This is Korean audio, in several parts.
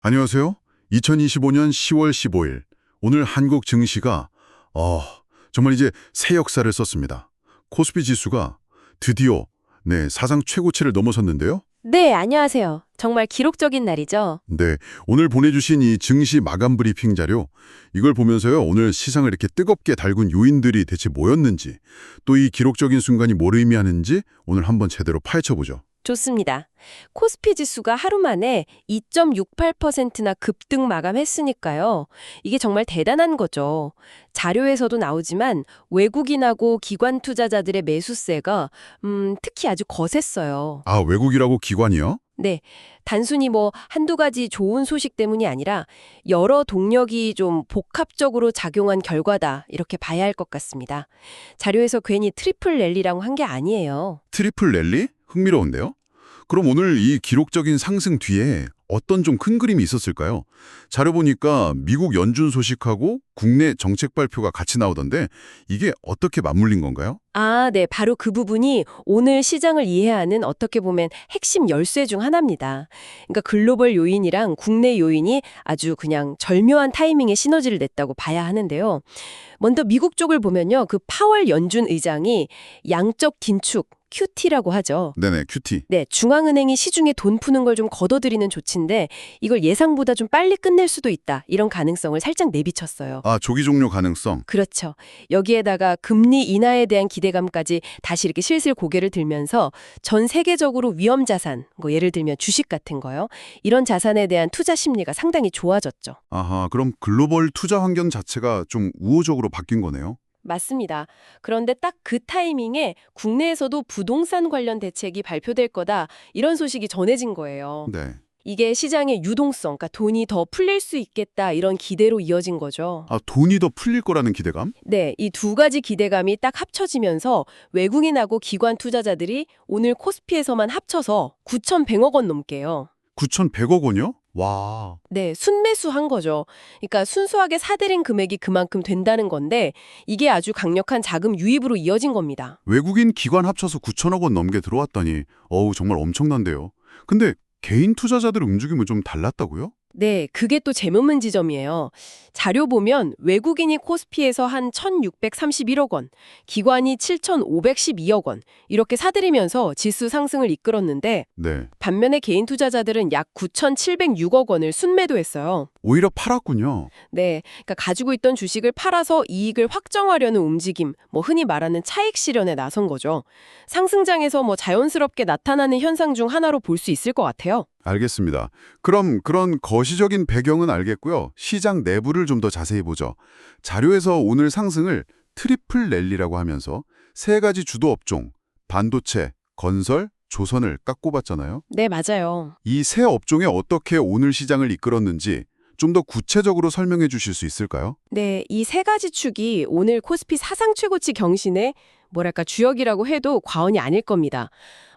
안녕하세요. 2025년 10월 15일 오늘 한국 증시가 정말 이제 새 역사를 썼습니다. 코스피 지수가 드디어 사상 최고치를 넘어섰는데요. 네, 안녕하세요. 정말 기록적인 날이죠. 네, 오늘 보내주신 이 증시 마감 브리핑 자료 이걸 보면서요. 오늘 시장을 이렇게 뜨겁게 달군 요인들이 대체 뭐였는지 또 이 기록적인 순간이 뭘 의미하는지 오늘 한번 제대로 파헤쳐보죠. 좋습니다. 코스피 지수가 하루 만에 2.68%나 급등 마감했으니까요. 이게 정말 대단한 거죠. 자료에서도 나오지만 외국인하고 기관 투자자들의 매수세가 특히 아주 거셌어요. 아, 외국이라고 기관이요? 네, 단순히 한두 가지 좋은 소식 때문이 아니라 여러 동력이 좀 복합적으로 작용한 결과다 이렇게 봐야 할 것 같습니다. 자료에서 괜히 트리플 랠리라고 한 게 아니에요. 트리플 랠리? 흥미로운데요? 그럼 오늘 이 기록적인 상승 뒤에 어떤 좀 큰 그림이 있었을까요? 자료 보니까 미국 연준 소식하고 국내 정책 발표가 같이 나오던데 이게 어떻게 맞물린 건가요? 아, 네. 바로 그 부분이 오늘 시장을 이해하는 어떻게 보면 핵심 열쇠 중 하나입니다. 그러니까 글로벌 요인이랑 국내 요인이 아주 그냥 절묘한 타이밍에 시너지를 냈다고 봐야 하는데요. 먼저 미국 쪽을 보면요. 그 파월 연준 의장이 양적 긴축, QT라고 하죠. 네네, 큐티. 네, 중앙은행이 시중에 돈 푸는 걸 좀 걷어들이는 조치인데 이걸 예상보다 좀 빨리 끝낼 수도 있다. 이런 가능성을 살짝 내비쳤어요. 아, 조기 종료 가능성. 그렇죠. 여기에다가 금리 인하에 대한 기대감까지 다시 이렇게 슬슬 고개를 들면서 전 세계적으로 위험 자산, 예를 들면 주식 같은 거요. 이런 자산에 대한 투자 심리가 상당히 좋아졌죠. 아하, 그럼 글로벌 투자 환경 자체가 좀 우호적으로 바뀐 거네요. 맞습니다. 그런데 딱 그 타이밍에 국내에서도 부동산 관련 대책이 발표될 거다 이런 소식이 전해진 거예요. 네. 이게 시장의 유동성, 그러니까 돈이 더 풀릴 수 있겠다 이런 기대로 이어진 거죠. 아, 돈이 더 풀릴 거라는 기대감? 네, 이 두 가지 기대감이 딱 합쳐지면서 외국인하고 기관 투자자들이 오늘 코스피에서만 합쳐서 9,100억 원 넘게요. 9,100억 원이요? 와. 네, 순매수한 거죠. 그러니까 순수하게 사들인 금액이 그만큼 된다는 건데 이게 아주 강력한 자금 유입으로 이어진 겁니다. 외국인 기관 합쳐서 9천억 원 넘게 들어왔다니 정말 엄청난데요. 근데 개인 투자자들 움직임은 좀 달랐다고요? 네, 그게 또 재밌는 지점이에요. 자료 보면 외국인이 코스피에서 한 1,631억 원, 기관이 7,512억 원 이렇게 사들이면서 지수 상승을 이끌었는데 네. 반면에 개인 투자자들은 약 9,706억 원을 순매도했어요. 오히려 팔았군요. 네, 그러니까 가지고 있던 주식을 팔아서 이익을 확정하려는 움직임, 흔히 말하는 차익 실현에 나선 거죠. 상승장에서 자연스럽게 나타나는 현상 중 하나로 볼 수 있을 것 같아요. 알겠습니다. 그럼 그런 거시적인 배경은 알겠고요. 시장 내부를 좀 더 자세히 보죠. 자료에서 오늘 상승을 트리플 랠리라고 하면서 세 가지 주도 업종, 반도체, 건설, 조선을 딱 꼽았잖아요. 네, 맞아요. 이 세 업종에 어떻게 오늘 시장을 이끌었는지 좀 더 구체적으로 설명해 주실 수 있을까요? 네, 이 세 가지 축이 오늘 코스피 사상 최고치 경신의 주역이라고 해도 과언이 아닐 겁니다.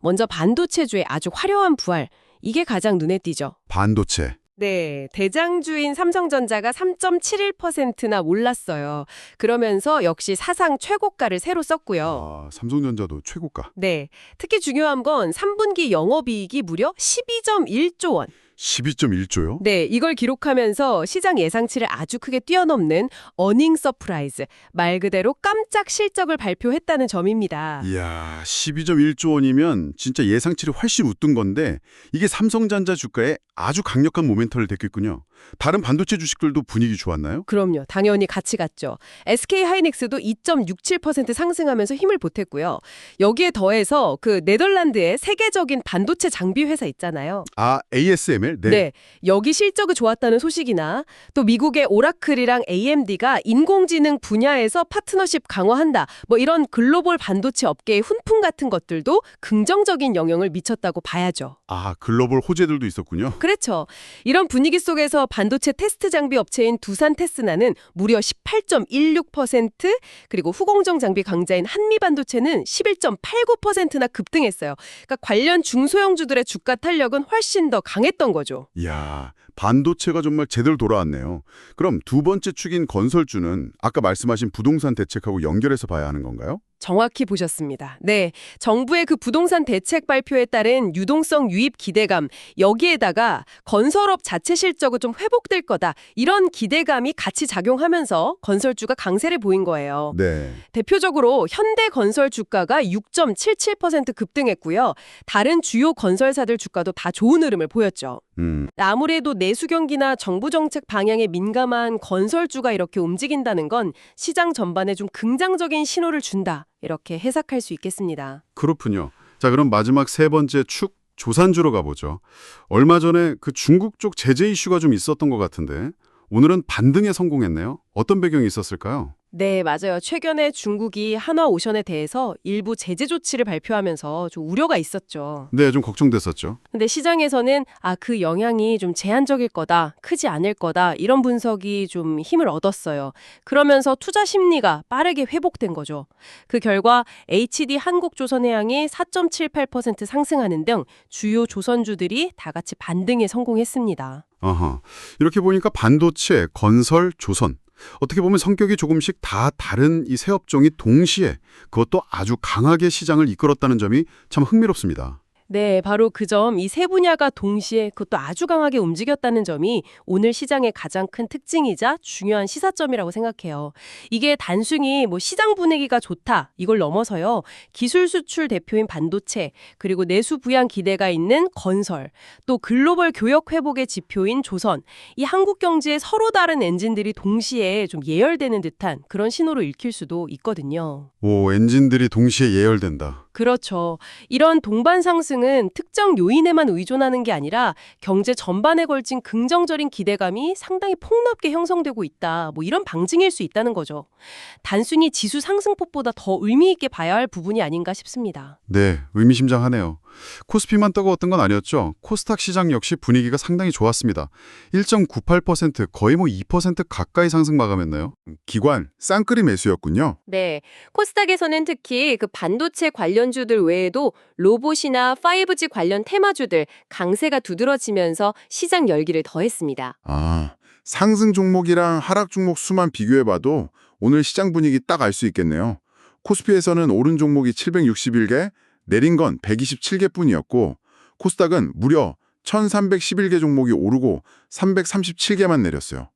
먼저 반도체주의 아주 화려한 부활, 이게 가장 눈에 띄죠. 반도체. 네, 대장주인 삼성전자가 3.71%나 올랐어요. 그러면서 역시 사상 최고가를 새로 썼고요. 아, 삼성전자도 최고가. 네, 특히 중요한 건 3분기 영업이익이 무려 12.1조 원. 12.1조요? 네, 이걸 기록하면서 시장 예상치를 아주 크게 뛰어넘는 어닝 서프라이즈, 말 그대로 깜짝 실적을 발표했다는 점입니다. 이야, 12.1조 원이면 진짜 예상치를 훨씬 웃돈 건데 이게 삼성전자 주가에 아주 강력한 모멘텀을 됐겠군요. 다른 반도체 주식들도 분위기 좋았나요? 그럼요. 당연히 같이 갔죠. SK하이닉스도 2.67% 상승하면서 힘을 보탰고요. 여기에 더해서 그 네덜란드의 세계적인 반도체 장비 회사 있잖아요. 아, ASML? 네. 네, 여기 실적이 좋았다는 소식이나 또 미국의 오라클이랑 AMD가 인공지능 분야에서 파트너십 강화한다. 이런 글로벌 반도체 업계의 훈풍 같은 것들도 긍정적인 영향을 미쳤다고 봐야죠. 아, 글로벌 호재들도 있었군요. 그렇죠. 이런 분위기 속에서 반도체 테스트 장비 업체인 두산 테스나는 무려 18.16%, 그리고 후공정 장비 강자인 한미반도체는 11.89%나 급등했어요. 그러니까 관련 중소형주들의 주가 탄력은 훨씬 더 강했던 거죠. 이야, 반도체가 정말 제대로 돌아왔네요. 그럼 두 번째 축인 건설주는 아까 말씀하신 부동산 대책하고 연결해서 봐야 하는 건가요? 정확히 보셨습니다. 네, 정부의 그 부동산 대책 발표에 따른 유동성 유입 기대감, 여기에다가 건설업 자체 실적은 좀 회복될 거다. 이런 기대감이 같이 작용하면서 건설주가 강세를 보인 거예요. 네. 대표적으로 현대건설 주가가 6.77% 급등했고요. 다른 주요 건설사들 주가도 다 좋은 흐름을 보였죠. 아무래도 내수 경기나 정부 정책 방향에 민감한 건설주가 이렇게 움직인다는 건 시장 전반에 좀 긍정적인 신호를 준다. 이렇게 해석할 수 있겠습니다. 그렇군요. 자, 그럼 마지막 세 번째 축 조선주로 가보죠. 얼마 전에 그 중국 쪽 제재 이슈가 좀 있었던 것 같은데 오늘은 반등에 성공했네요. 어떤 배경이 있었을까요? 네, 맞아요. 최근에 중국이 한화오션에 대해서 일부 제재 조치를 발표하면서 좀 우려가 있었죠. 네, 좀 걱정됐었죠. 근데 시장에서는 그 영향이 좀 제한적일 거다, 크지 않을 거다 이런 분석이 좀 힘을 얻었어요. 그러면서 투자 심리가 빠르게 회복된 거죠. 그 결과 HD 한국조선해양이 4.78% 상승하는 등 주요 조선주들이 다 같이 반등에 성공했습니다. 아하. 이렇게 보니까 반도체, 건설, 조선 어떻게 보면 성격이 조금씩 다 다른 이 세 업종이 동시에 그것도 아주 강하게 시장을 이끌었다는 점이 참 흥미롭습니다. 네, 바로 그 점, 이 세 분야가 동시에 그것도 아주 강하게 움직였다는 점이 오늘 시장의 가장 큰 특징이자 중요한 시사점이라고 생각해요. 이게 단순히 시장 분위기가 좋다, 이걸 넘어서요. 기술 수출 대표인 반도체, 그리고 내수 부양 기대가 있는 건설, 또 글로벌 교역 회복의 지표인 조선, 이 한국 경제의 서로 다른 엔진들이 동시에 좀 예열되는 듯한 그런 신호로 읽힐 수도 있거든요. 오, 엔진들이 동시에 예열된다. 그렇죠. 이런 동반 상승은 특정 요인에만 의존하는 게 아니라 경제 전반에 걸친 긍정적인 기대감이 상당히 폭넓게 형성되고 있다. 이런 방증일 수 있다는 거죠. 단순히 지수 상승폭보다 더 의미 있게 봐야 할 부분이 아닌가 싶습니다. 네, 의미심장하네요. 코스피만 뜨거웠던 건 아니었죠. 코스닥 시장 역시 분위기가 상당히 좋았습니다. 1.98% 거의 2% 가까이 상승 마감했나요? 기관, 쌍끌이 매수였군요. 네, 코스닥에서는 특히 그 반도체 관련주들 외에도 로봇이나 5G 관련 테마주들 강세가 두드러지면서 시장 열기를 더했습니다. 아, 상승 종목이랑 하락 종목 수만 비교해봐도 오늘 시장 분위기 딱 알 수 있겠네요. 코스피에서는 오른 종목이 761개, 내린 건 127개 뿐이었고 코스닥은 무려 1311개 종목이 오르고 337개만 내렸어요.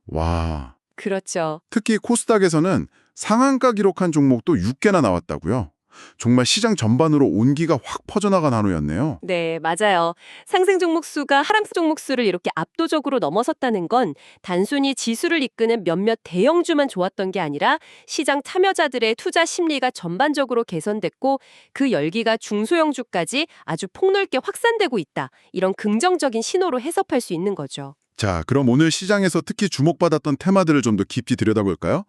와, 그렇죠. 특히 코스닥에서는 상한가 기록한 종목도 6개나 나왔다고요. 정말 시장 전반으로 온기가 확 퍼져나간 한우였네요. 네, 맞아요. 상승 종목 수가 하락 종목 수를 이렇게 압도적으로 넘어섰다는 건 단순히 지수를 이끄는 몇몇 대형주만 좋았던 게 아니라 시장 참여자들의 투자 심리가 전반적으로 개선됐고 그 열기가 중소형주까지 아주 폭넓게 확산되고 있다. 이런 긍정적인 신호로 해석할 수 있는 거죠. 자, 그럼 오늘 시장에서 특히 주목받았던 테마들을 좀 더 깊이 들여다볼까요?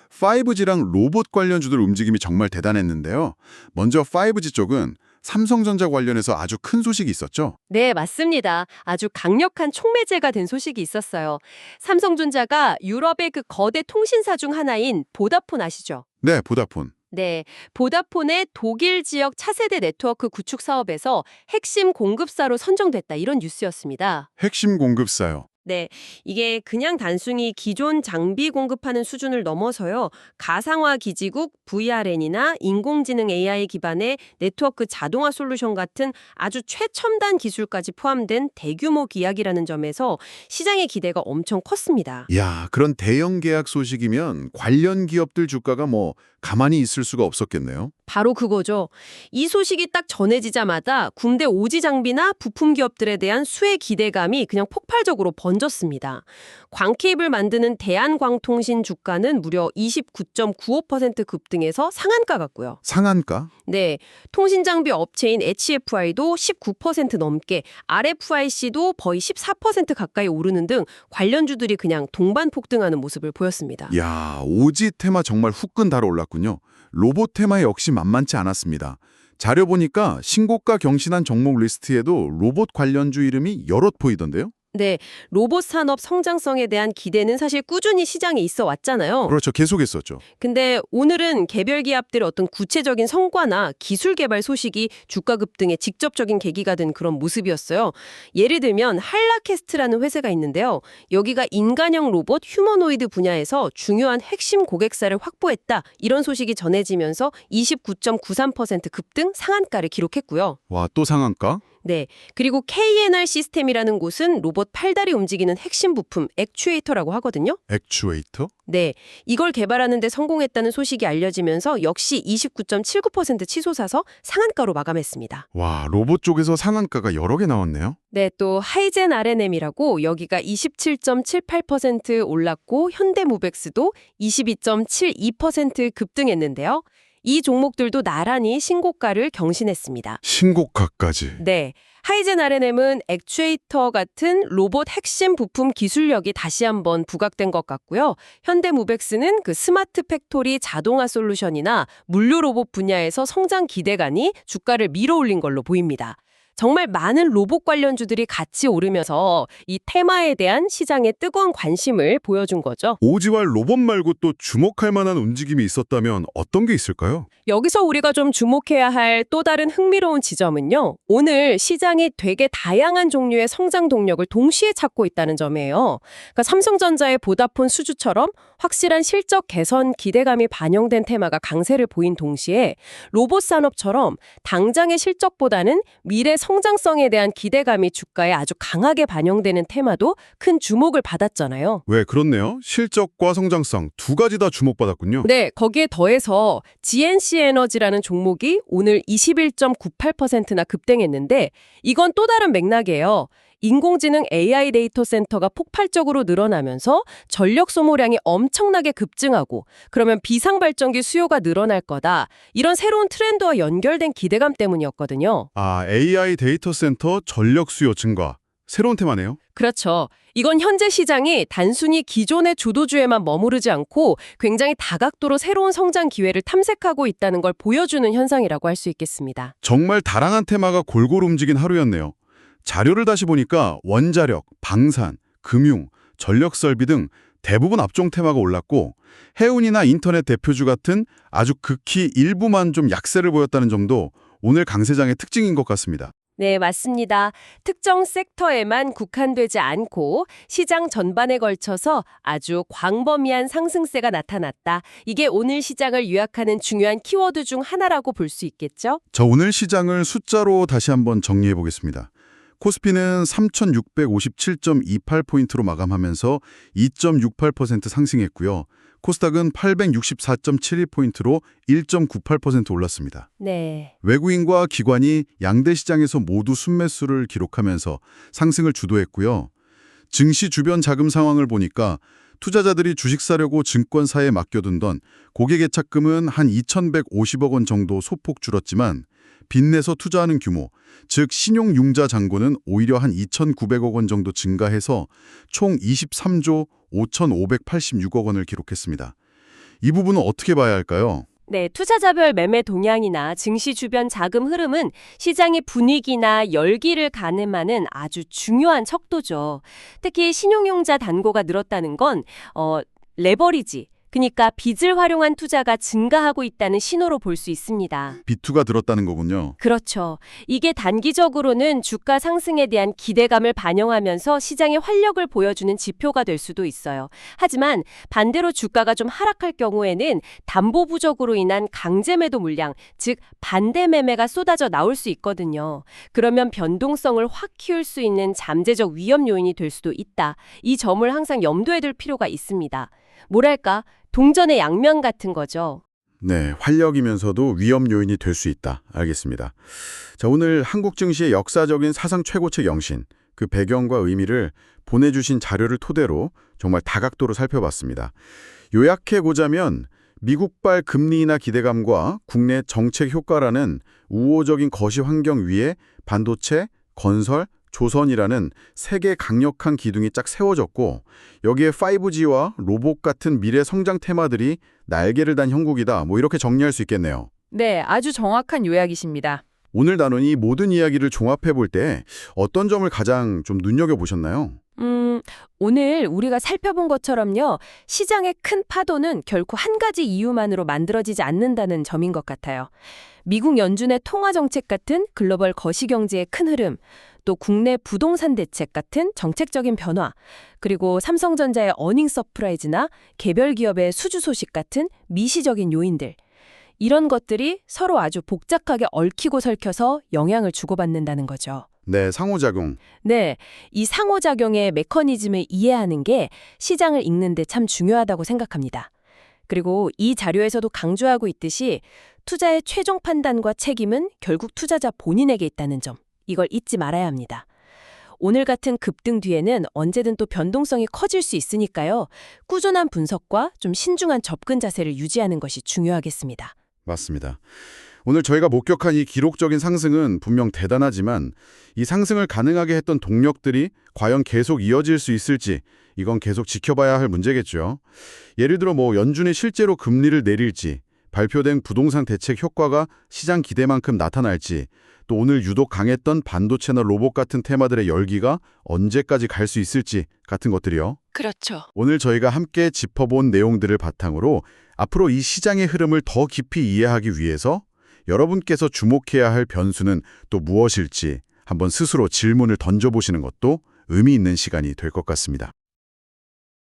5G랑 로봇 관련주들 움직임이 정말 대단했는데요. 먼저 5G 쪽은 삼성전자 관련해서 아주 큰 소식이 있었죠. 네, 맞습니다. 아주 강력한 촉매제가 된 소식이 있었어요. 삼성전자가 유럽의 그 거대 통신사 중 하나인 보다폰 아시죠? 네, 보다폰. 네, 보다폰의 독일 지역 차세대 네트워크 구축 사업에서 핵심 공급사로 선정됐다 이런 뉴스였습니다. 핵심 공급사요. 네, 이게 그냥 단순히 기존 장비 공급하는 수준을 넘어서요. 가상화 기지국, VRN이나 인공지능 AI 기반의 네트워크 자동화 솔루션 같은 아주 최첨단 기술까지 포함된 대규모 기약이라는 점에서 시장의 기대가 엄청 컸습니다. 야, 그런 대형 계약 소식이면 관련 기업들 주가가 가만히 있을 수가 없었겠네요. 바로 그거죠. 이 소식이 딱 전해지자마자 군대 오지 장비나 부품 기업들에 대한 수혜 기대감이 그냥 폭발적으로 번졌습니다. 광케이블 만드는 대한광통신 주가는 무려 29.95% 급등해서 상한가 갔고요. 상한가? 네, 통신장비 업체인 HFI도 19% 넘게, RFIC도 거의 14% 가까이 오르는 등 관련주들이 그냥 동반 폭등하는 모습을 보였습니다. 야, 오지 테마 정말 후끈 달아올랐군요. 로봇 테마 역시 만만치 않았습니다. 자료 보니까 신고가 경신한 종목 리스트에도 로봇 관련주 이름이 여럿 보이던데요? 네, 로봇 산업 성장성에 대한 기대는 사실 꾸준히 시장에 있어 왔잖아요. 그렇죠. 계속했었죠. 근데 오늘은 개별 기업들의 어떤 구체적인 성과나 기술 개발 소식이 주가 급등의 직접적인 계기가 된 그런 모습이었어요. 예를 들면 한라캐스트라는 회사가 있는데요. 여기가 인간형 로봇 휴머노이드 분야에서 중요한 핵심 고객사를 확보했다. 이런 소식이 전해지면서 29.93% 급등 상한가를 기록했고요. 와, 또 상한가? 네. 그리고 KNR 시스템이라는 곳은 로봇 팔다리 움직이는 핵심 부품 액추에이터라고 하거든요. 액추에이터? 네. 이걸 개발하는 데 성공했다는 소식이 알려지면서 역시 29.79% 치솟아서 상한가로 마감했습니다. 와, 로봇 쪽에서 상한가가 여러 개 나왔네요. 네, 또 하이젠 RNM이라고 여기가 27.78% 올랐고 현대무벡스도 22.72% 급등했는데요. 이 종목들도 나란히 신고가를 경신했습니다. 신고가까지. 네. 하이젠 RNM은 액추에이터 같은 로봇 핵심 부품 기술력이 다시 한번 부각된 것 같고요. 현대무벡스는 그 스마트 팩토리 자동화 솔루션이나 물류 로봇 분야에서 성장 기대감이 주가를 밀어올린 걸로 보입니다. 정말 많은 로봇 관련주들이 같이 오르면서 이 테마에 대한 시장의 뜨거운 관심을 보여준 거죠. 오지왈 로봇 말고 또 주목할 만한 움직임이 있었다면 어떤 게 있을까요? 여기서 우리가 좀 주목해야 할 또 다른 흥미로운 지점은요. 오늘 시장이 되게 다양한 종류의 성장 동력을 동시에 찾고 있다는 점이에요. 그러니까 삼성전자의 보다폰 수주처럼 확실한 실적 개선 기대감이 반영된 테마가 강세를 보인 동시에 로봇 산업처럼 당장의 실적보다는 미래 성장성에 대한 기대감이 주가에 아주 강하게 반영되는 테마도 큰 주목을 받았잖아요. 왜 그렇네요. 실적과 성장성 두 가지 다 주목받았군요. 네, 거기에 더해서 GNC 에너지라는 종목이 오늘 21.98%나 급등했는데 이건 또 다른 맥락이에요. 인공지능 AI 데이터 센터가 폭발적으로 늘어나면서 전력 소모량이 엄청나게 급증하고 그러면 비상발전기 수요가 늘어날 거다. 이런 새로운 트렌드와 연결된 기대감 때문이었거든요. 아, AI 데이터 센터 전력 수요 증가. 새로운 테마네요. 그렇죠. 이건 현재 시장이 단순히 기존의 주도주에만 머무르지 않고 굉장히 다각도로 새로운 성장 기회를 탐색하고 있다는 걸 보여주는 현상이라고 할 수 있겠습니다. 정말 다양한 테마가 골고루 움직인 하루였네요. 자료를 다시 보니까 원자력, 방산, 금융, 전력설비 등 대부분 업종 테마가 올랐고 해운이나 인터넷 대표주 같은 아주 극히 일부만 좀 약세를 보였다는 점도 오늘 강세장의 특징인 것 같습니다. 네, 맞습니다. 특정 섹터에만 국한되지 않고 시장 전반에 걸쳐서 아주 광범위한 상승세가 나타났다. 이게 오늘 시장을 요약하는 중요한 키워드 중 하나라고 볼 수 있겠죠? 저 오늘 시장을 숫자로 다시 한번 정리해 보겠습니다. 코스피는 3,657.28포인트로 마감하면서 2.68% 상승했고요. 코스닥은 864.72포인트로 1.98% 올랐습니다. 네. 외국인과 기관이 양대 시장에서 모두 순매수를 기록하면서 상승을 주도했고요. 증시 주변 자금 상황을 보니까 투자자들이 주식 사려고 증권사에 맡겨둔 고객 예탁금은 한 2,150억 원 정도 소폭 줄었지만 빚내서 투자하는 규모, 즉 신용융자 잔고는 오히려 한 2,900억 원 정도 증가해서 총 23조 5,586억 원을 기록했습니다. 이 부분은 어떻게 봐야 할까요? 네, 투자자별 매매 동향이나 증시 주변 자금 흐름은 시장의 분위기나 열기를 가늠하는 아주 중요한 척도죠. 특히 신용융자 단고가 늘었다는 건 레버리지, 그러니까 빚을 활용한 투자가 증가하고 있다는 신호로 볼 수 있습니다. 비투가 들었다는 거군요. 그렇죠. 이게 단기적으로는 주가 상승에 대한 기대감을 반영하면서 시장의 활력을 보여주는 지표가 될 수도 있어요. 하지만 반대로 주가가 좀 하락할 경우에는 담보 부족으로 인한 강제 매도 물량, 즉 반대 매매가 쏟아져 나올 수 있거든요. 그러면 변동성을 확 키울 수 있는 잠재적 위험 요인이 될 수도 있다. 이 점을 항상 염두에 둘 필요가 있습니다. 뭐랄까, 동전의 양면 같은 거죠. 네, 활력이면서도 위험 요인이 될 수 있다. 알겠습니다. 자, 오늘 한국 증시의 역사적인 사상 최고치 영신, 그 배경과 의미를 보내주신 자료를 토대로 정말 다각도로 살펴봤습니다. 요약해보자면 미국발 금리 인하 기대감과 국내 정책 효과라는 우호적인 거시 환경 위에 반도체, 건설, 조선이라는 세계 강력한 기둥이 쫙 세워졌고 여기에 5G와 로봇 같은 미래 성장 테마들이 날개를 단 형국이다. 뭐 이렇게 정리할 수 있겠네요. 네, 아주 정확한 요약이십니다. 오늘 나눈 이 모든 이야기를 종합해 볼 때 어떤 점을 가장 좀 눈여겨보셨나요? 오늘 우리가 살펴본 것처럼요, 시장의 큰 파도는 결코 한 가지 이유만으로 만들어지지 않는다는 점인 것 같아요. 미국 연준의 통화 정책 같은 글로벌 거시경제의 큰 흐름, 또 국내 부동산 대책 같은 정책적인 변화, 그리고 삼성전자의 어닝 서프라이즈나 개별 기업의 수주 소식 같은 미시적인 요인들, 이런 것들이 서로 아주 복잡하게 얽히고 설켜서 영향을 주고받는다는 거죠. 네, 상호작용. 네, 이 상호작용의 메커니즘을 이해하는 게 시장을 읽는 데 참 중요하다고 생각합니다. 그리고 이 자료에서도 강조하고 있듯이 투자의 최종 판단과 책임은 결국 투자자 본인에게 있다는 점, 이걸 잊지 말아야 합니다. 오늘 같은 급등 뒤에는 언제든 또 변동성이 커질 수 있으니까요. 꾸준한 분석과 좀 신중한 접근 자세를 유지하는 것이 중요하겠습니다. 맞습니다. 오늘 저희가 목격한 이 기록적인 상승은 분명 대단하지만 이 상승을 가능하게 했던 동력들이 과연 계속 이어질 수 있을지 이건 계속 지켜봐야 할 문제겠죠. 예를 들어 연준이 실제로 금리를 내릴지, 발표된 부동산 대책 효과가 시장 기대만큼 나타날지, 또 오늘 유독 강했던 반도체나 로봇 같은 테마들의 열기가 언제까지 갈 수 있을지 같은 것들이요. 그렇죠. 오늘 저희가 함께 짚어본 내용들을 바탕으로 앞으로 이 시장의 흐름을 더 깊이 이해하기 위해서 여러분께서 주목해야 할 변수는 또 무엇일지 한번 스스로 질문을 던져보시는 것도 의미 있는 시간이 될 것 같습니다.